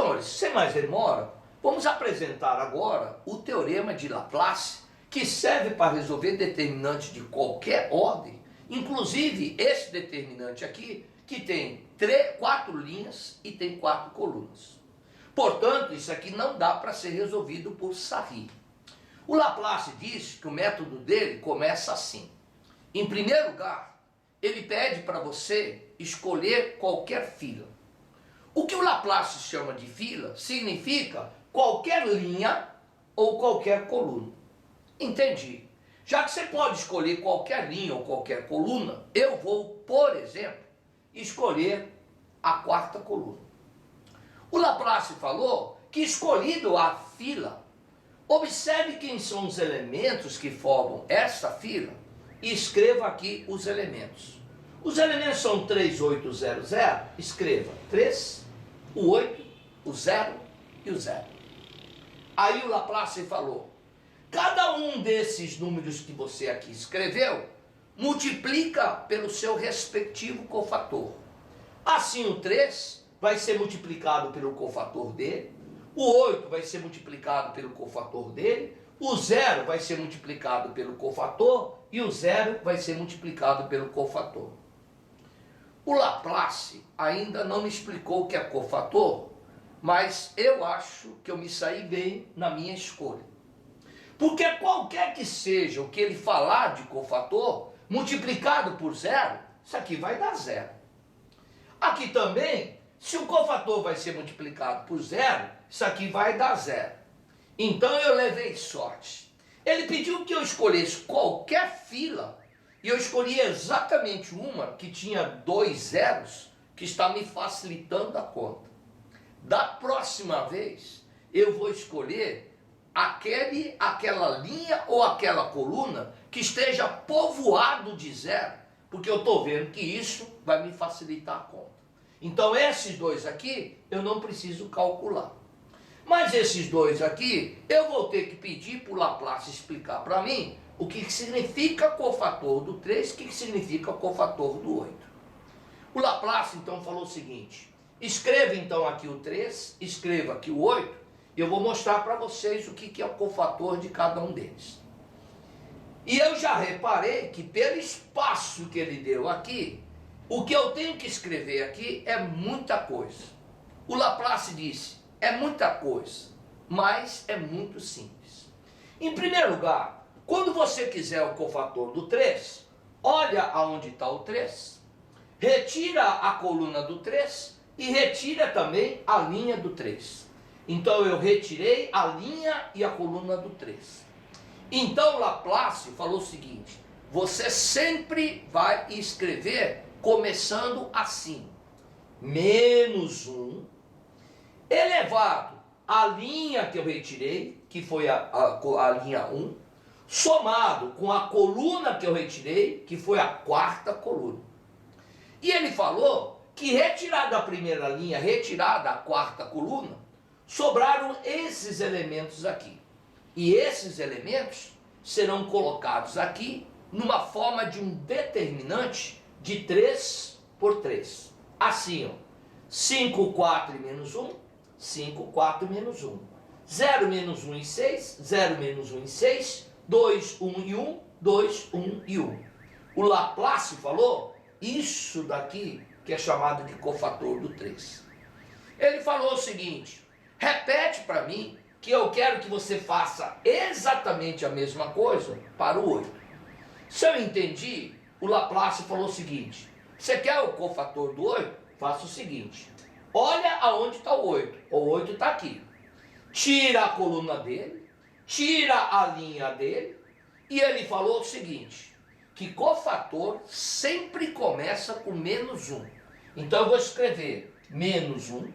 Então, olha, sem mais demora, vamos apresentar agora o teorema de Laplace, que serve para resolver determinantes de qualquer ordem, inclusive esse determinante aqui, que tem 4 linhas e tem 4 colunas. Portanto, isso aqui não dá para ser resolvido por Sarri. O Laplace disse que o método dele começa assim. Em primeiro lugar, ele pede para você escolher qualquer fila. O que o Laplace chama de fila significa qualquer linha ou qualquer coluna. Entendi. Já que você pode escolher qualquer linha ou qualquer coluna, eu vou, por exemplo, escolher a 4ª coluna. O Laplace falou que, escolhido a fila, observe quem são os elementos que formam essa fila e escreva aqui os elementos. Os elementos são 3, 8, 0, 0. Escreva 3, o 8, o 0 e o 0. Aí o Laplace falou: cada um desses números que você aqui escreveu, multiplica pelo seu respectivo cofator. Assim, o 3 vai ser multiplicado pelo cofator dele, o 8 vai ser multiplicado pelo cofator dele, o 0 vai ser multiplicado pelo cofator e o 0 vai ser multiplicado pelo cofator. O Laplace ainda não me explicou o que é cofator, mas eu acho que eu me saí bem na minha escolha. Porque qualquer que seja o que ele falar de cofator, multiplicado por 0, isso aqui vai dar 0. Aqui também, se o cofator vai ser multiplicado por 0, isso aqui vai dar 0. Então eu levei sorte. Ele pediu que eu escolhesse qualquer fila, e eu escolhi exatamente uma que tinha 2 zeros, que está me facilitando a conta. Da próxima vez, eu vou escolher aquela linha ou aquela coluna que esteja povoado de 0, porque eu estou vendo que isso vai me facilitar a conta. Então esses dois aqui eu não preciso calcular. Mas esses dois aqui eu vou ter que pedir para o Laplace explicar para mim o que significa cofator do 3, o que significa cofator do 8. O Laplace então falou o seguinte: escreva então aqui o 3, escreva aqui o 8, e eu vou mostrar para vocês o que é o cofator de cada um deles. E eu já reparei que pelo espaço que ele deu aqui, o que eu tenho que escrever aqui é muita coisa. O Laplace disse: é muita coisa, mas é muito simples. Em primeiro lugar, quando você quiser o cofator do 3, olha aonde está o 3, retira a coluna do 3 e retira também a linha do 3. Então eu retirei a linha e a coluna do 3. Então Laplace falou o seguinte: você sempre vai escrever começando assim: menos 1 elevado à linha que eu retirei, que foi a linha 1, somado com a coluna que eu retirei, que foi a 4ª coluna. E ele falou que, retirada a primeira linha, retirada a 4ª coluna, sobraram esses elementos aqui. E esses elementos serão colocados aqui numa forma de um determinante de 3 por 3. Assim, ó, 5, 4 e menos 1, 5, 4 e menos 1. 0, menos 1 e 6, 0, menos 1 e 6, 2, 1 e 1, 2, 1 e 1. O Laplace falou isso daqui que é chamado de cofator do 3. Ele falou o seguinte: repete para mim que eu quero que você faça exatamente a mesma coisa para o 8. Se eu entendi, o Laplace falou o seguinte: você quer o cofator do 8? Faça o seguinte: olha aonde está o 8. O 8 está aqui. Tira a coluna dele, tira a linha dele, e ele falou o seguinte: que cofator sempre começa com menos 1. Então eu vou escrever menos 1,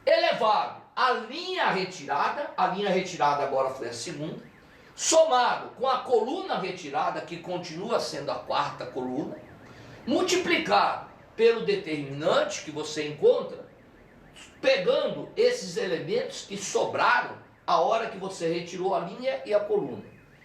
elevado à linha retirada agora foi a segunda, somado com a coluna retirada, que continua sendo a 4ª coluna, multiplicado pelo determinante que você encontra, pegando esses elementos que sobraram a hora que você retirou a linha e a coluna.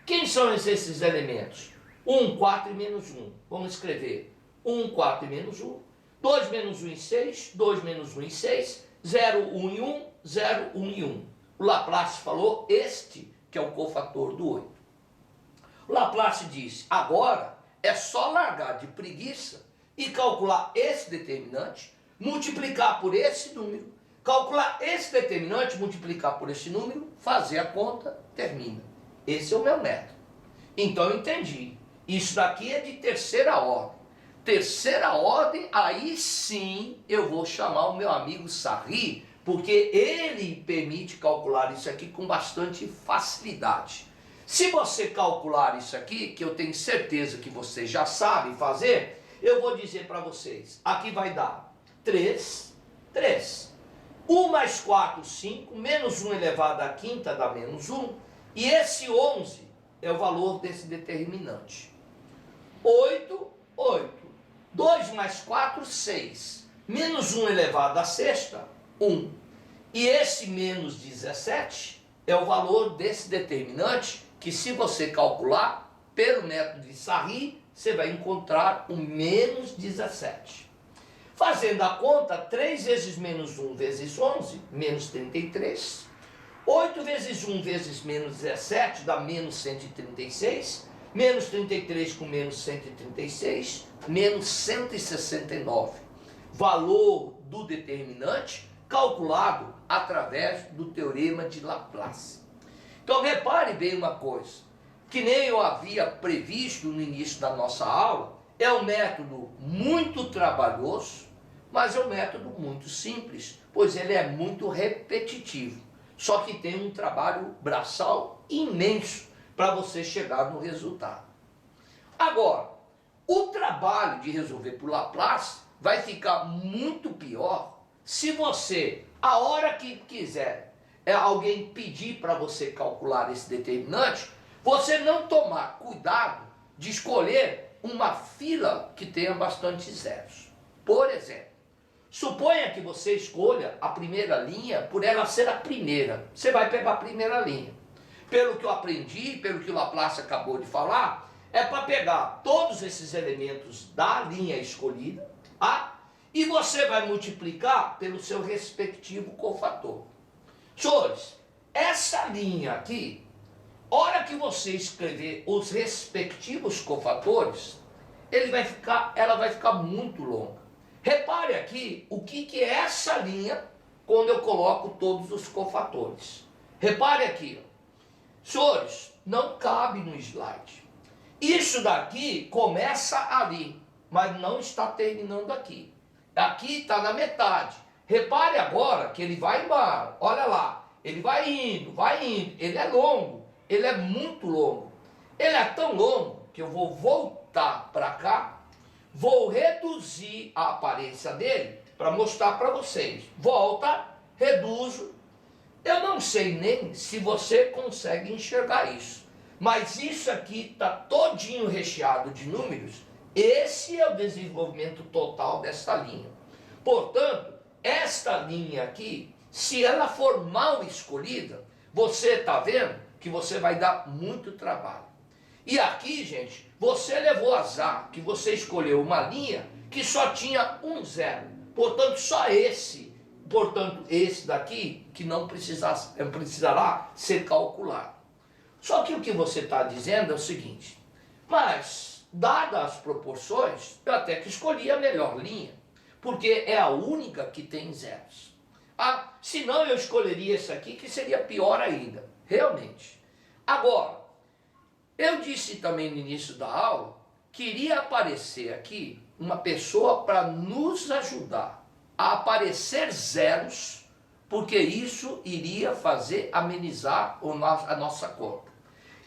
Quem são esses elementos? 1, 4 e menos 1. Vamos escrever 1, 4 e menos 1. 2 menos 1 e 6. 2 menos 1 e 6. 0, 1 e 1. 0, 1 e 1. O Laplace falou este, que é o cofator do 8. O Laplace disse, agora é só largar de preguiça e calcular esse determinante, multiplicar por esse número, calcular esse determinante, multiplicar por esse número, fazer a conta, termina. Esse é o meu método. Então eu entendi. Isso daqui é de terceira ordem. Terceira ordem, aí sim eu vou chamar o meu amigo Sarri, porque ele permite calcular isso aqui com bastante facilidade. Se você calcular isso aqui, que eu tenho certeza que vocês já sabem fazer, eu vou dizer para vocês, aqui vai dar 3, 3. 1 mais 4, 5, menos 1 elevado à quinta dá menos 1, e esse 11 é o valor desse determinante. 8, 8. 2 mais 4, 6. Menos 1 elevado à sexta, 1. E esse menos 17 é o valor desse determinante, que se você calcular pelo método de Sarri, você vai encontrar o menos 17. Fazendo a conta, 3 vezes menos 1 vezes 11, menos 33. 8 vezes 1 vezes menos 17 dá menos 136. Menos 33 com menos 136, menos 169. Valor do determinante calculado através do teorema de Laplace. Então repare bem uma coisa, que nem eu havia previsto no início da nossa aula, é um método muito trabalhoso, mas é um método muito simples, pois ele é muito repetitivo. Só que tem um trabalho braçal imenso para você chegar no resultado. Agora, o trabalho de resolver por Laplace vai ficar muito pior se você, a hora que quiser, alguém pedir para você calcular esse determinante, você não tomar cuidado de escolher uma fila que tenha bastante zeros. Por exemplo, suponha que você escolha a primeira linha por ela ser a primeira. Você vai pegar a primeira linha. Pelo que eu aprendi, pelo que o Laplace acabou de falar, é para pegar todos esses elementos da linha escolhida, e você vai multiplicar pelo seu respectivo cofator. Senhores, essa linha aqui, hora que você escrever os respectivos cofatores, ela vai ficar muito longa. Repare aqui o que é essa linha quando eu coloco todos os cofatores. Repare aqui, ó. Senhores, não cabe no slide. Isso daqui começa ali, mas não está terminando aqui. Aqui está na metade. Repare agora que ele vai embora. Olha lá, ele vai indo. Ele é longo, ele é muito longo. Ele é tão longo que eu vou voltar para cá, vou reduzir a aparência dele para mostrar para vocês. Volta, reduzo. Eu não sei nem se você consegue enxergar isso, mas isso aqui está todinho recheado de números. Esse é o desenvolvimento total dessa linha. Portanto, esta linha aqui, se ela for mal escolhida, você está vendo que você vai dar muito trabalho. E aqui, gente, você levou azar, que você escolheu uma linha que só tinha um zero. Portanto, só esse. Portanto, esse daqui que não precisará ser calculado. Só que o que você está dizendo é o seguinte, mas, dadas as proporções, eu até que escolhi a melhor linha, porque é a única que tem zeros. Se não, eu escolheria essa aqui, que seria pior ainda, realmente. Agora, eu disse também no início da aula que iria aparecer aqui uma pessoa para nos ajudar a aparecer zeros, porque isso iria fazer amenizar a nossa conta.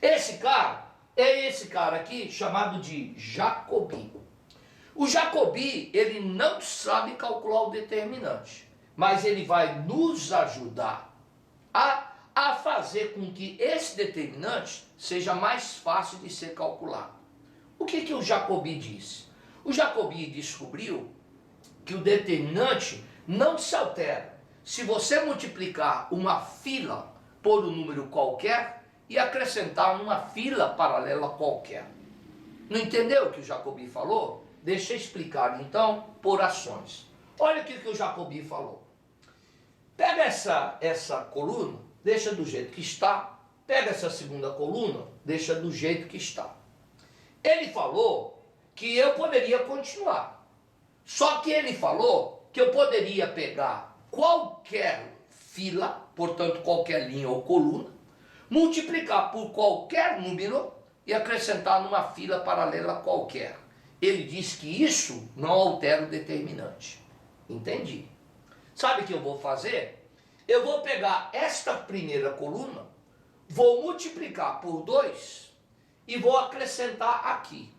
Esse cara é esse cara aqui chamado de Jacobi. O Jacobi, ele não sabe calcular o determinante, mas ele vai nos ajudar a fazer com que esse determinante seja mais fácil de ser calculado. O que o Jacobi disse? O Jacobi descobriu que o determinante não se altera se você multiplicar uma fila por um número qualquer e acrescentar uma fila paralela qualquer. Não entendeu o que o Jacobi falou? Deixa eu explicar então por ações. Olha o que o Jacobi falou. Pega essa coluna, deixa do jeito que está. Pega essa segunda coluna, deixa do jeito que está. Ele falou que eu poderia continuar. Só que ele falou que eu poderia pegar qualquer fila, portanto qualquer linha ou coluna, multiplicar por qualquer número e acrescentar numa fila paralela qualquer. Ele diz que isso não altera o determinante. Entendi. Sabe o que eu vou fazer? Eu vou pegar esta primeira coluna, vou multiplicar por 2 e vou acrescentar aqui.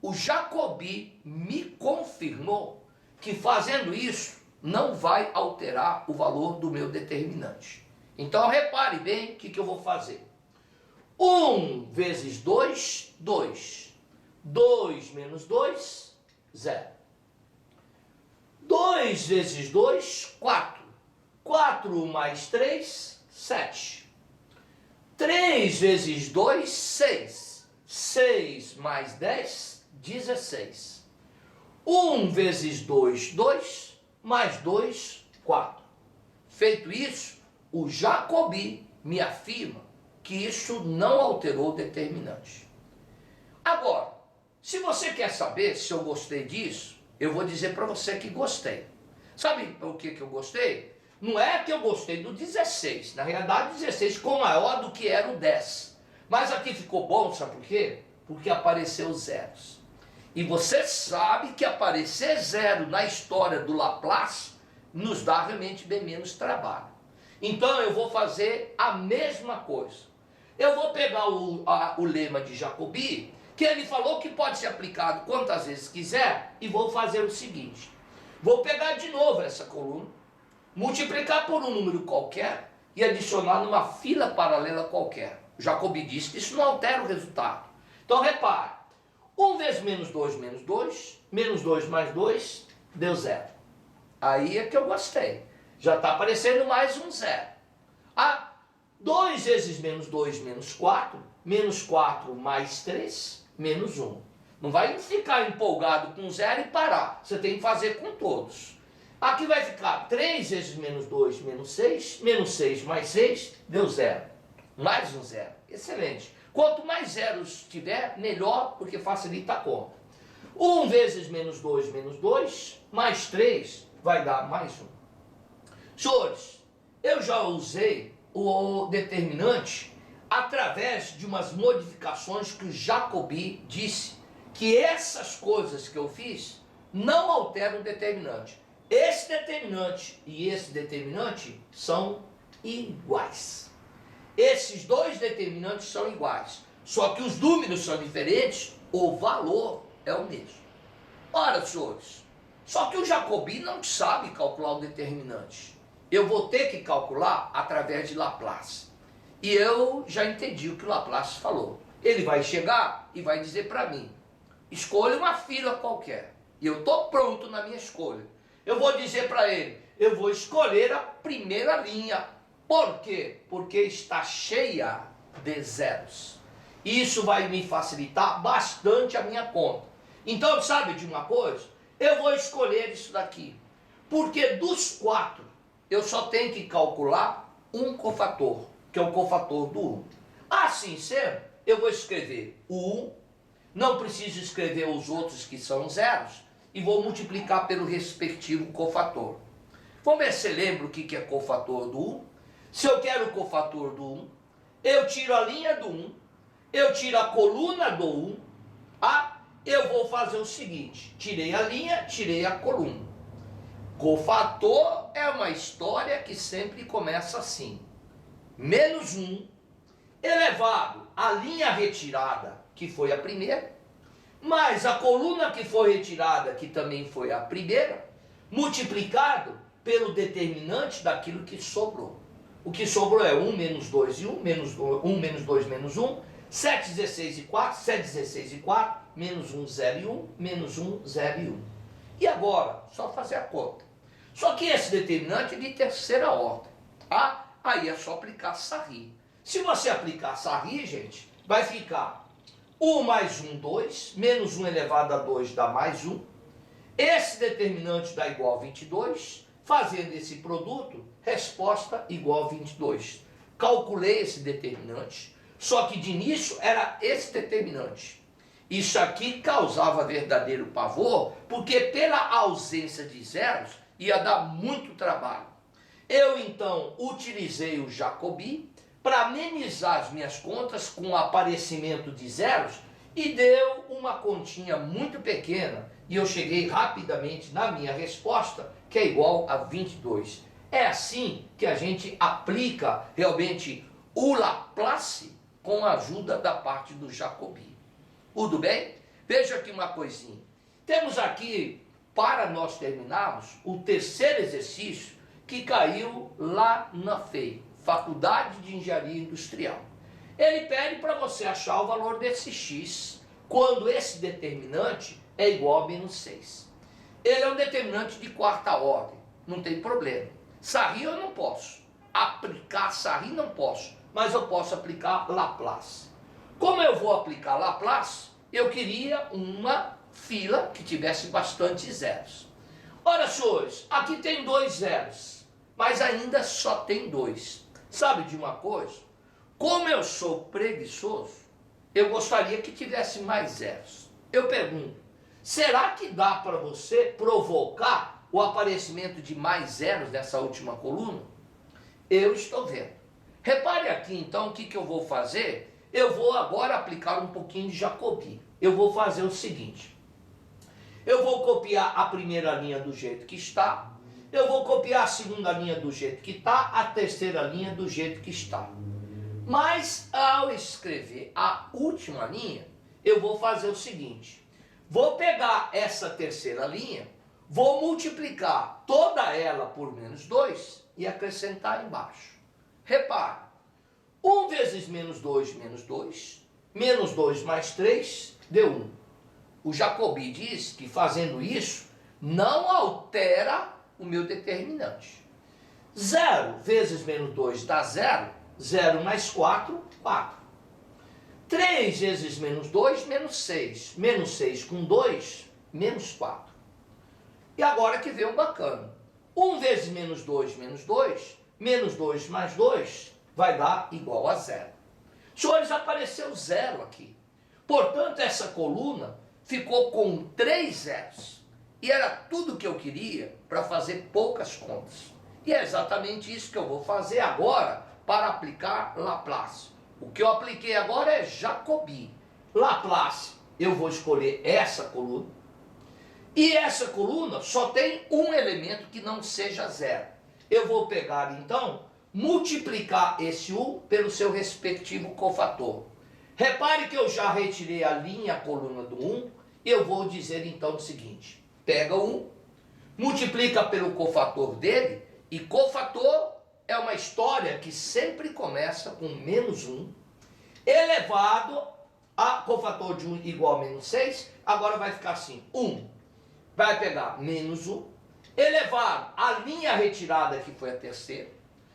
O Jacobi me confirmou que fazendo isso não vai alterar o valor do meu determinante. Então repare bem o que eu vou fazer. 1 vezes 2, 2. 2 menos 2, 0. 2 vezes 2, 4. 4 mais 3, 7. 3 vezes 2, 6. 6 mais 10, 16. 1 vezes 2, 2. Mais 2, 4. Feito isso, o Jacobi me afirma que isso não alterou o determinante. Agora, se você quer saber se eu gostei disso, eu vou dizer para você que gostei. Sabe o que eu gostei? Não é que eu gostei do 16. Na realidade, o 16 ficou maior do que era o 10. Mas aqui ficou bom, sabe por quê? Porque apareceu zeros. E você sabe que aparecer zero na história do Laplace nos dá realmente bem menos trabalho. Então eu vou fazer a mesma coisa. Eu vou pegar o lema de Jacobi, que ele falou que pode ser aplicado quantas vezes quiser, e vou fazer o seguinte. Vou pegar de novo essa coluna, multiplicar por um número qualquer e adicionar numa fila paralela qualquer. Jacobi disse que isso não altera o resultado. Então repare, 1 vezes menos 2, menos 2 mais 2, deu 0. Aí é que eu gostei. Já está aparecendo mais um 0. 2 vezes menos 2, menos 4 mais 3, menos 1. Não vai ficar empolgado com 0 e parar. Você tem que fazer com todos. Aqui vai ficar 3 vezes menos 2, menos 6 mais 6, deu 0. Mais um 0. Excelente. Quanto mais zeros tiver, melhor, porque facilita a conta. 1 vezes menos 2, mais 3, vai dar mais 1. Senhores, eu já usei o determinante através de umas modificações que o Jacobi disse que essas coisas que eu fiz não alteram o determinante. Esse determinante e esse determinante são iguais. Esses dois determinantes são iguais, só que os números são diferentes, o valor é o mesmo. Ora, senhores, só que o Jacobi não sabe calcular o determinante. Eu vou ter que calcular através de Laplace. E eu já entendi o que o Laplace falou. Ele vai chegar e vai dizer para mim, escolha uma fila qualquer. E eu estou pronto na minha escolha. Eu vou dizer para ele, eu vou escolher a primeira linha. Por quê? Porque está cheia de zeros. Isso vai me facilitar bastante a minha conta. Então, sabe de uma coisa? Eu vou escolher isso daqui. Porque dos 4, eu só tenho que calcular um cofator, que é o cofator do 1. Assim sendo, eu vou escrever o 1, não preciso escrever os outros que são zeros, e vou multiplicar pelo respectivo cofator. Vamos ver se você lembra o que é cofator do 1. Se eu quero o cofator do 1, eu tiro a linha do 1, eu tiro a coluna do 1, eu vou fazer o seguinte, tirei a linha, tirei a coluna. Cofator é uma história que sempre começa assim. Menos 1 elevado à linha retirada, que foi a primeira, mais a coluna que foi retirada, que também foi a primeira, multiplicado pelo determinante daquilo que sobrou. O que sobrou é 1 menos 2 e 1, 1 menos 2 menos 1, 7, 16 e 4, 7, 16 e 4, menos 1, 0 e 1, menos 1, 0 e 1. E agora, só fazer a conta. Só que esse determinante é de terceira ordem. Aí é só aplicar Sarri. Se você aplicar Sarri, gente, vai ficar 1 mais 1, 2, menos 1 elevado a 2 dá mais 1. Esse determinante dá igual a 22. Fazendo esse produto, resposta igual a 22. Calculei esse determinante, só que de início era esse determinante. Isso aqui causava verdadeiro pavor, porque pela ausência de zeros ia dar muito trabalho. Eu então utilizei o Jacobi para amenizar as minhas contas com o aparecimento de zeros e deu uma continha muito pequena e eu cheguei rapidamente na minha resposta, que é igual a 22. É assim que a gente aplica realmente o Laplace com a ajuda da parte do Jacobi. Tudo bem? Veja aqui uma coisinha. Temos aqui, para nós terminarmos, o terceiro exercício que caiu lá na FEI, Faculdade de Engenharia Industrial. Ele pede para você achar o valor desse x quando esse determinante é igual a menos 6. Ele é um determinante de quarta ordem, não tem problema. Sarri eu não posso. Aplicar Sarri não posso, mas eu posso aplicar Laplace. Como eu vou aplicar Laplace, eu queria uma fila que tivesse bastante zeros. Ora, senhores, aqui tem 2 zeros, mas ainda só tem 2. Sabe de uma coisa? Como eu sou preguiçoso, eu gostaria que tivesse mais zeros. Eu pergunto, será que dá para você provocar o aparecimento de mais zeros nessa última coluna? Eu estou vendo. Repare aqui então o que eu vou fazer. Eu vou agora aplicar um pouquinho de Jacobi. Eu vou fazer o seguinte. Eu vou copiar a primeira linha do jeito que está. Eu vou copiar a segunda linha do jeito que está. A terceira linha do jeito que está. Mas ao escrever a última linha, eu vou fazer o seguinte. Vou pegar essa terceira linha, vou multiplicar toda ela por menos 2 e acrescentar embaixo. Repare, 1 vezes menos 2 menos 2 mais 3 deu 1. O Jacobi diz que fazendo isso não altera o meu determinante. 0 vezes menos 2 dá 0, 0 mais 4, 4. 3 vezes menos 2, menos 6. Menos 6 com 2, menos 4. E agora que vem o bacana. 1 vezes menos 2, menos 2 mais 2 vai dar igual a 0. Senhores, apareceu 0 aqui. Portanto, essa coluna ficou com 3 zeros. E era tudo que eu queria para fazer poucas contas. E é exatamente isso que eu vou fazer agora para aplicar Laplace. O que eu apliquei agora é Jacobi. Laplace, eu vou escolher essa coluna. E essa coluna só tem um elemento que não seja zero. Eu vou pegar, então, multiplicar esse 1 pelo seu respectivo cofator. Repare que eu já retirei a linha, a coluna do 1. Eu vou dizer, então, o seguinte. Pega o 1, multiplica pelo cofator dele, e cofator é uma história que sempre começa com menos 1, elevado a cofator de 1 igual a menos 6, agora vai ficar assim, 1, vai pegar menos 1, elevado a linha retirada que foi a terceira,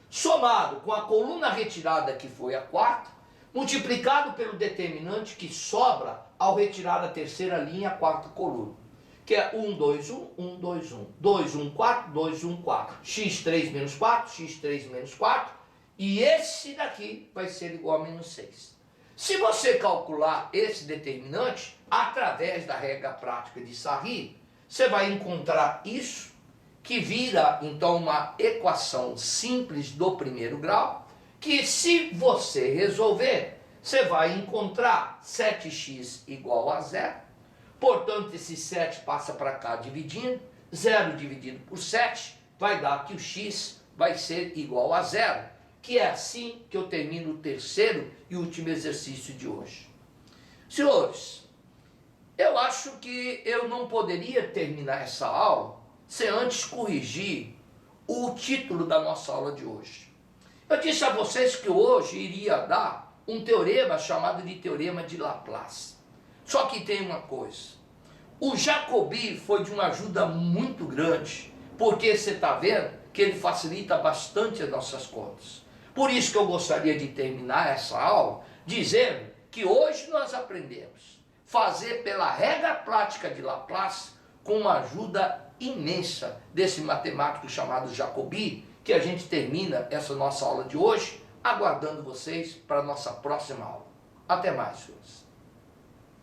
somado com a coluna retirada que foi a quarta, multiplicado pelo determinante que sobra ao retirar a terceira linha, a quarta coluna. Que é 1, 2, 1, 1, 2, 1. 2, 1, 4, 2, 1, 4. x3 menos 4, x3 menos 4. E esse daqui vai ser igual a menos 6. Se você calcular esse determinante, através da regra prática de Sarri, você vai encontrar isso, que vira, então, uma equação simples do primeiro grau, que se você resolver, você vai encontrar 7x igual a 0. Portanto, esse 7 passa para cá dividindo, 0 dividido por 7 vai dar que o x vai ser igual a 0, que é assim que eu termino o terceiro e último exercício de hoje. Senhores, eu acho que eu não poderia terminar essa aula sem antes corrigir o título da nossa aula de hoje. Eu disse a vocês que hoje iria dar um teorema chamado de Teorema de Laplace. Só que tem uma coisa, o Jacobi foi de uma ajuda muito grande, porque você está vendo que ele facilita bastante as nossas contas. Por isso que eu gostaria de terminar essa aula dizendo que hoje nós aprendemos fazer pela regra prática de Laplace com uma ajuda imensa desse matemático chamado Jacobi, que a gente termina essa nossa aula de hoje, aguardando vocês para a nossa próxima aula. Até mais, senhores.